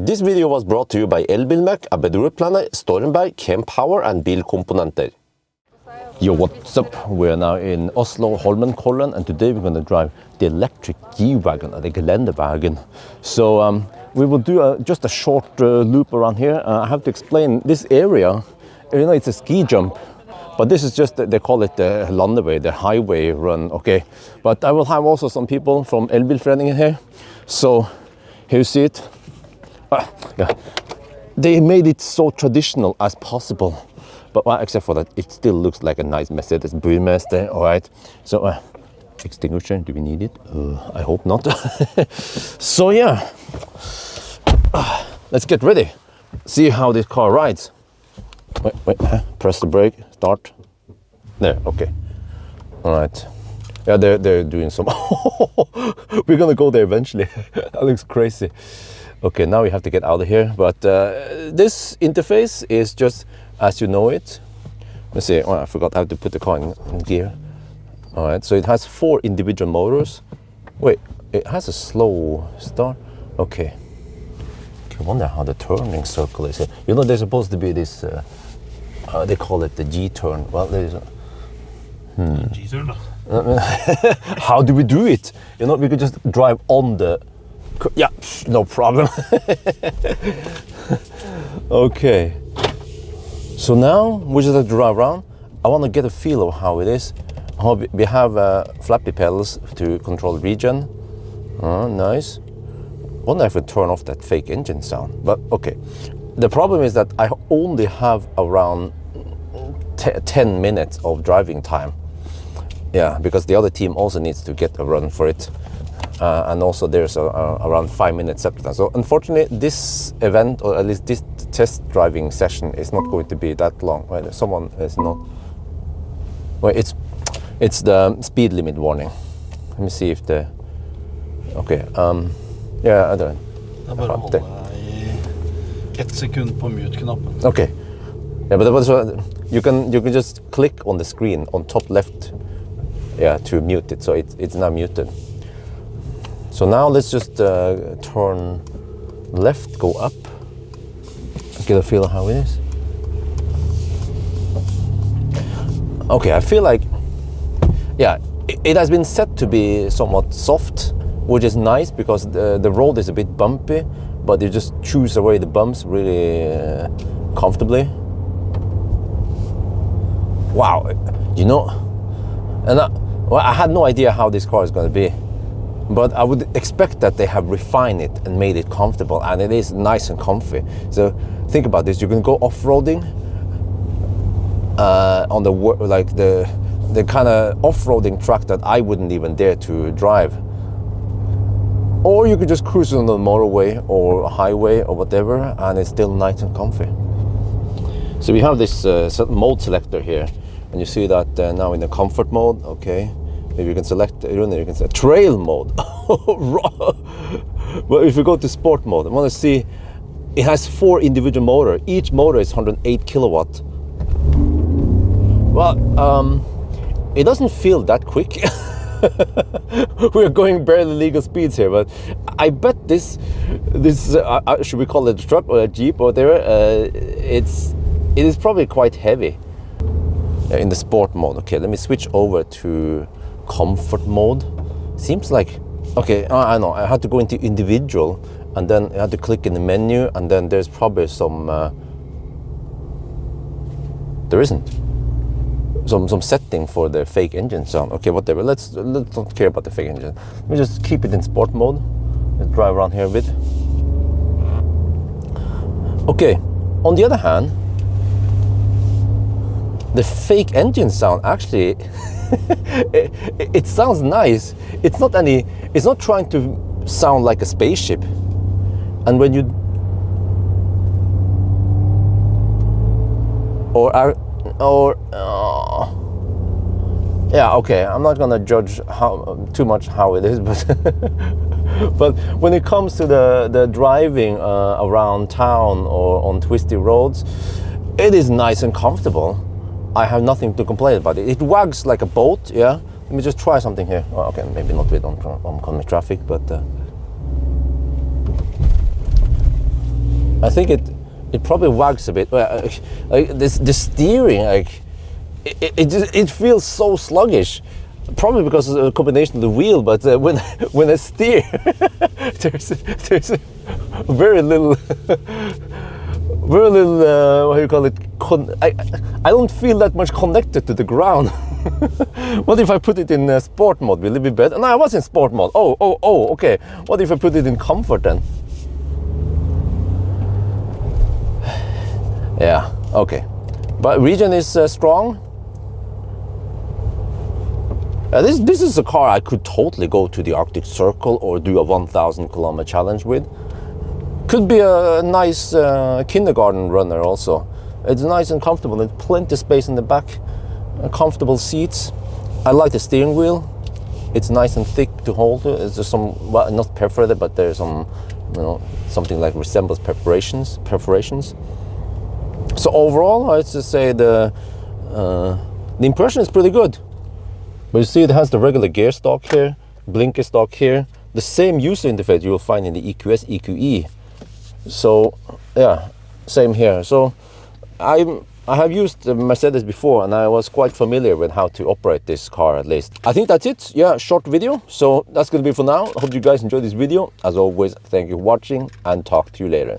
This video was brought to you by Elbilmek, ABRP, Stormberg, Kempower and Bilkomponenter. Yo, what's up? We're now in Oslo, Holmenkollen, and today we're going to drive the electric G-Wagon, the Geländewagen. So we will do just a short loop around here. I have to explain this area, you know, it's a ski jump, but this is just, they call it the landeway, the highway run, okay? But I will have also some people from Elbilforeningen here. So here you see it. Yeah. They made it so traditional as possible. But well, except for that, it still looks like a nice Mercedes Burmester, all right? So, extinguisher, do we need it? I hope not. So yeah, let's get ready. See how this car rides. Wait, press the brake, start. There, okay. All right. Yeah, they're doing some, we're gonna go there eventually. That looks crazy. Okay, now we have to get out of here. But this interface is just as you know it. Let's see, I forgot how to put the car in gear. All right, so it has 4 individual motors. Wait, it has a slow start. Okay. I wonder how the turning circle is here. You know, there's supposed to be this, they call it the G-turn. Well, there's a... G-turn. How do we do it? You know, we could just drive on the... Yeah, no problem. Okay. So now we just have to drive around. I want to get a feel of how it is. We have flappy pedals to control regen. Nice. Wonder if we turn off that fake engine sound. But okay. The problem is that I only have around 10 minutes of driving time. Yeah, because the other team also needs to get a run for it. And also there's around 5 minutes separate time. So unfortunately, this event, or at least this test driving session, is not going to be that long. Wait, someone is not. Wait, it's the speed limit warning. Let me see if the. Okay. Yeah, I don't. Det bare å holde I 1 sekund på mute-knappen. Okay. Yeah, but you can just click on the screen on top left. Yeah, to mute it. So it's now muted. So now let's just turn left, go up, get a feel of how it is. Okay, I feel like, yeah, it has been set to be somewhat soft, which is nice because the road is a bit bumpy, but you just choose away the bumps really comfortably. Wow, you know, and I had no idea how this car is going to be. But I would expect that they have refined it and made it comfortable, and it is nice and comfy. So think about this: you can go off-roading on the kind of off-roading track that I wouldn't even dare to drive, or you could just cruise on the motorway or highway or whatever, and it's still nice and comfy. So we have this mode selector here, and you see that now in the comfort mode. Okay. Maybe you can select, you can say trail mode. Well, if we go to sport mode, I want to see, it has 4 individual motors. Each motor is 108 kilowatt. Well, it doesn't feel that quick. We're going barely legal speeds here, but I bet this should we call it a truck or a Jeep or whatever, it is probably quite heavy. In the sport mode. Okay, let me switch over to comfort mode. Seems like, okay, I know, I had to go into individual, and then I had to click in the menu, and then there's probably some, there isn't. Some setting for the fake engine sound. Okay, whatever, let's not care about the fake engine. Let me just keep it in sport mode. Let's drive around here a bit. Okay, on the other hand, the fake engine sound actually, it sounds nice. It's not trying to sound like a spaceship. And when you, yeah, okay, I'm not gonna judge too much how it is, but but when it comes to the driving around town or on twisty roads, it is nice and comfortable. I have nothing to complain about it. It wags like a boat, yeah. Let me just try something here. Oh, okay, maybe not with oncoming traffic, but I think it probably wags a bit. The steering, like it feels so sluggish. Probably because of the combination of the wheel, but when I steer, there's very little, what do you call it? I don't feel that much connected to the ground. What if I put it in sport mode? Will it be better? No, I was in sport mode. Oh, okay. What if I put it in comfort then? Yeah, okay. But region is strong. This is a car I could totally go to the Arctic Circle or do a 1,000 kilometer challenge with. Could be a nice kindergarten runner also. It's nice and comfortable. There's plenty of space in the back, comfortable seats. I like the steering wheel. It's nice and thick to hold. It's just some, well, not perforated, but there's some, something like resembles perforations. So overall, I'd just say the impression is pretty good. But you see it has the regular gear stock here, blinker stock here, the same user interface you will find in the EQS, EQE. So yeah, same here. So I have used the Mercedes before and I was quite familiar with how to operate this car at least. I think that's it. Yeah, short video. So that's gonna be for now. I hope you guys enjoyed this video. As always, thank you for watching and talk to you later.